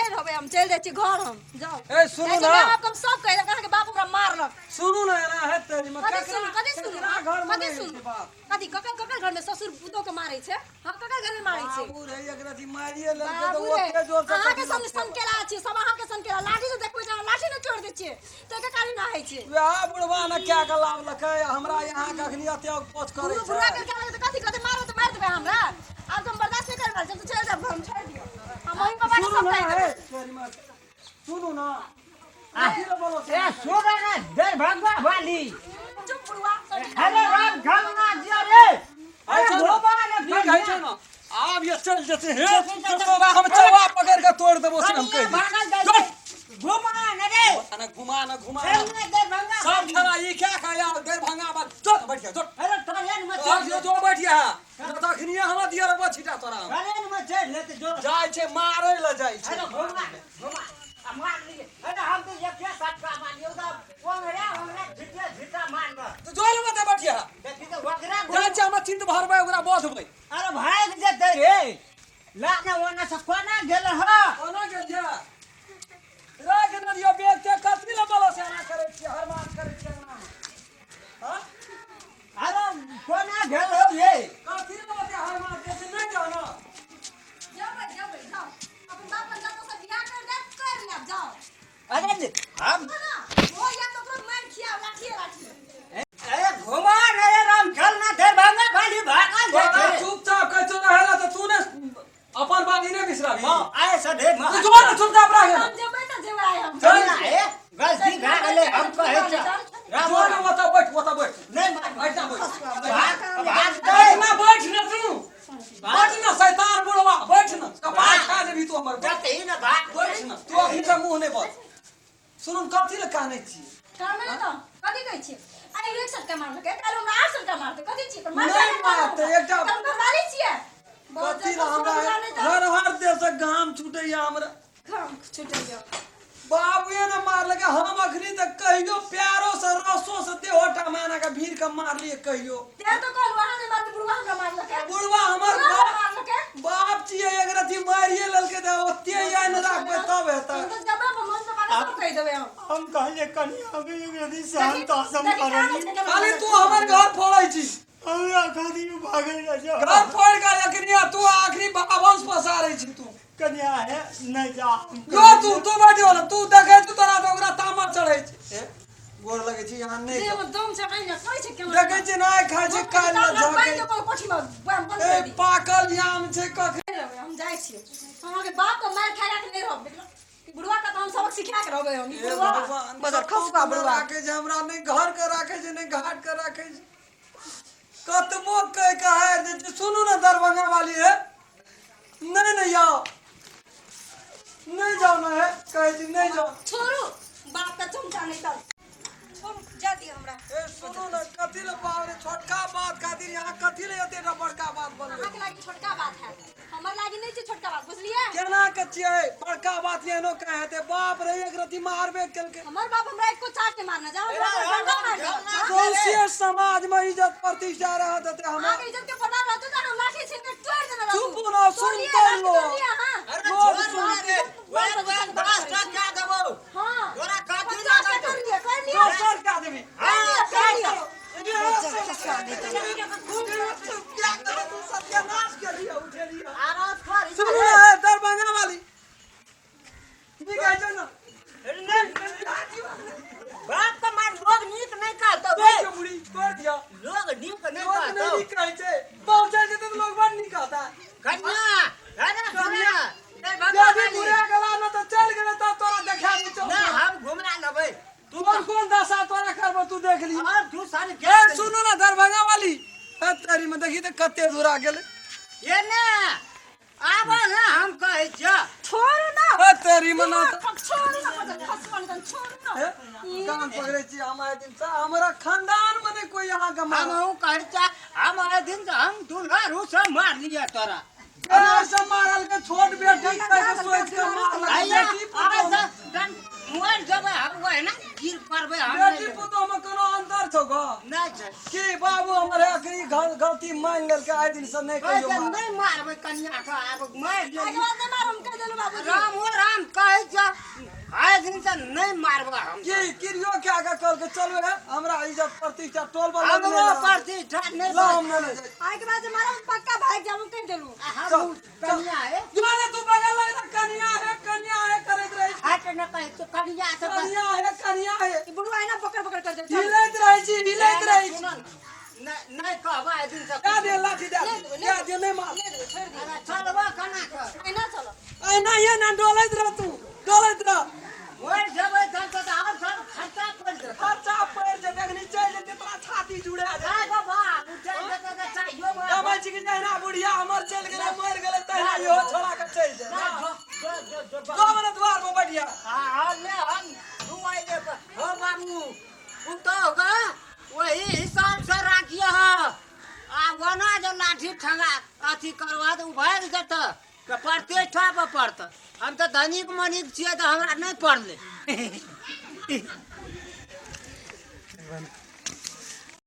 नहीं रहबे हम चल जाई छी घर हम जाओ ए सुनू ना हम सब कह कहा के बाप हमरा मारलक सुनू ना ना है तेरी में कदी सुन घर में कदी सुन कदी ककर घर में ससुर पुतो के मारै छै हम ककर घर में मारै छै बाबू रे एकरा थी मारिए ललके तो ओते जोर से अहाँ के सन केला छी सब अहाँ के सन केला लाठी से देखबै जे लाठी न छोड़ दै छियै त के काली ना है छै आ बुढ़वा न क्या का लाभ लखे हमरा यहाँ कखनी अते पोछ करे छै बुढ़वा के कहले त कथि कथि मारो त मार देबै हमरा अब तुम बर्दाश्त नहीं कर चल चल जा हम छोड़ दियो हम वहीं बाबा के सब कह देबै तेरी मां सुनू ना आखिर बोलो ए सोना ना दर भगवा वाली चुप बुढ़वा अरे राम घमना दिया रे अरे गोबा ने ठीक है छ ना अब ये चल जते है तो हम चवा पकड़ के तोड़ देबो से हम कह भागल दे घुमा न रे घुमा हमने दर भगवा सब खरा ये क्या खाया दर भंगा बात चल बैठ जा चल अरे ट्रेन में अब जो बैठ गया तखनी हम दिया रे छिटा तोरा ट्रेन में चढ़ लेते जो जाय छे मारे ल जाय छे अरे घुमा मार लिए अरे हम तो ये क्या सटका मारियो दा वंगरा झिटा मार दो तो जोल मत बैठिया देखि तो वगरा जाय छे हम चिंत भरबै ओकरा बोधबै अरे भाग जेते रे लाने ओना से कोना गेल ह कोना गेल जा राग नदिया बेच के कतरी ल बोलो से ना करे छी हर बात करे छी ना हां अरे कोना गेल हो ये कतरी ल बोते हर बात के नहीं जानो जाओ जाओ अपन बाप पर जातो से बियाह कर ले जाओ अरे हम वो या तो तुम मार खिया लाठी अरे घुमा रे राम चल ना दे भागा खाली भागल तोरा जे चुपचाप कह तो रहला तो तूने अपन बात ही नहीं बिसरा हां आए सधे तू जो ना चुपचाप रह हम जेबै त जेबै आए हम चल ना ए गलती भा गेले हम कहे छ राम जो ना बता बैठ नहीं मार बैठ ना बैठ भाग बैठ ना बैठ ना तू बैठ ना शैतान बुढ़वा बैठ ना कपाट खा देबी तू हमर जाते ही ना भाग बैठ ना तू अभी से मुंह नहीं बोल सुन कथि ल कहने छी कामे त कथि कहै छी आई एक सटका मारलक काल हमरा 8 सटका मारते कथि छी त मार नहीं मारते एकटा हम तो वाली छियै कथि ल हमरा हर देश से घाम छूटे या हमरा काम छूटे गयो बाबूए ने मार लगे हम अखनी तक कहियो प्यारो से रसो से देहोटा माना का भीड़ का मार लिए कहियो ते तो कल वहां ने मार बुढ़वा हमरा मारलक बुढ़वा हमर मारलक बाप छिए एक रति मारिए ललके त ओते या न राखबे तब हेता तो जब मन से मारे सब कह देबै हम कहले कनिया के एक रति शांत आसम करनी खाली तू हमर घर फोड़ै छी हमरा खादी में भागल जा घर फोड़ के अखनी तू आखरी वंश पसारै छी तू कन्या है नहीं जा जो तू बैठियो ना तू देखे तू तोरा तो ओकरा तामा चढ़ै छी गोर लगे छी यहां नहीं देव दम से कहीं ना कहै छै केना देखे छी ना खाय छी काल ना भाई झके तो कोई कोठी में बंद कर ए दी पाकल याम छै कख हम जाय छी अहाँ के बाप को मार खाया के नहीं रहब देखलो बुढ़वा का तो हम सबक सिखा के रहबे हम बुढ़वा बदर खसका बुढ़वा राखे जे हमरा नहीं घर के राखे जे नहीं घाट के राखे कतबो कह कहे सुनू ना दरभंगा वाली है नहीं नहीं आओ नहीं जाओ ना है कहे जी नहीं जाओ छोड़ू बाप का चमचा नहीं तब छोड़ू जा दिया हमरा ए सुनो ना कथि ले बावरे छोटका बात खातिर यहाँ कथि ले एते बड़का बात बन अहाँ के लागी छोटका बात है हमर लागी नहीं छै छोटका बात बुझलिए केना के छिए बड़का बात एनो कहते बाप रे एक रति मारबे केलके हमर बाप हमरा एको चाट के मारना जाओ हमरा मार दो दोषी समाज में इज्जत प्रतिष्ठा रहत ते हम आगे इज्जत के पता रहतो त हम लाठी छीन के तोड़ देना चुप ना सुन तो लो अरे सुन के वन बस क्या देबो हां तोरा काठी ना कर लिया सर का देबी हां कर लिया क्या करे तू सत्यानाश कर लिया उठे लिया आरो फरी सुन रे दरभंगा वाली ठीक है ना बाप का मार लोग नीक नहीं कहतो तो जो बुढ़ी कर दिया लोग नीक नहीं लोग कहतो नहीं कहे छे पहुंचे जे तो लोग बन नहीं कहता कन्या अरे कन्या नहीं यदि भगवान बुढ़ा गला न तो चल गेले तो तोरा देखा दी चो ना हम घुमला लेबै तू कौन दशा तोरा करबो तू देख ली और तू सारी ए सुनो ना दरभंगा वाली ए तेरी में देखी तो कते दूर आ गेले ये ना आबो ना हम कहै छ छोड़ ना ए तेरी में ना छोड़ ना पता खसवन तन छोड़ ना काम पकड़े छी हमारे दिन से हमारा खानदान में नहीं कोई यहाँ का हम मार हूं कहै छ हमारे दिन से हम दुल्हा से मार लिया तोरा ऐसा मारल के छोट बेटी के सोच के मार आइए बेटी पुतो डन मोबाइल जब हम है ना गिर परबे हम बेटी पुतो में कोनो अंतर छौ ग नहीं छै की बाबू हमारे आखिरी गलती मान लेल के आइ दिन से नहीं कहियो नहीं मारबे कन्या का आब मार ले आगे बात नहीं मारूं कह देलो बाबू राम हो राम नहीं मारबा हम की किरियो के आगे कल के चलबे है हमरा इज्जत प्रतिष्ठा टोल पर हमरो प्रतिष्ठा नहीं ला हम नहीं जाए आए के बाद हमारा पक्का भाग जाऊं कह देलू हम कन्या है तुम्हारे तू बगल लग कन्या है करत रही हट न कहे तो कन्या से कन्या है ई बुढ़वा है ना पकड़ पकड़ कर दे हिलैत रही छी नहीं कहबा ए दिन से क्या दे लाठी दे क्या दे नहीं मार चलबा कना कर ए ना चलो ए ना ये ना डोलैत रह तू डोलैत रह मोर जबै तन तो हम सब खर्चा पड़ जाए खर्चा पड़ जे देखनी चाहिए तेरा छाती जुड़े आ काय बाबा उठे तो चाहिए बा अब छी कि ना बुढ़िया हमर चल गेले मर गेले तैना यो छोड़ा के चल जा दो मने द्वार में बैठिया हां ले हम दुआई दे हो बाबू उ तो होगा वही हिसाब से राखिए आ वना जो लाठी ठंगा अथी करवा दे भाग जत के प्रतिष्ठा पर पड़त हम तो धनिक मनिक छिए तो हमरा नहीं पड़ले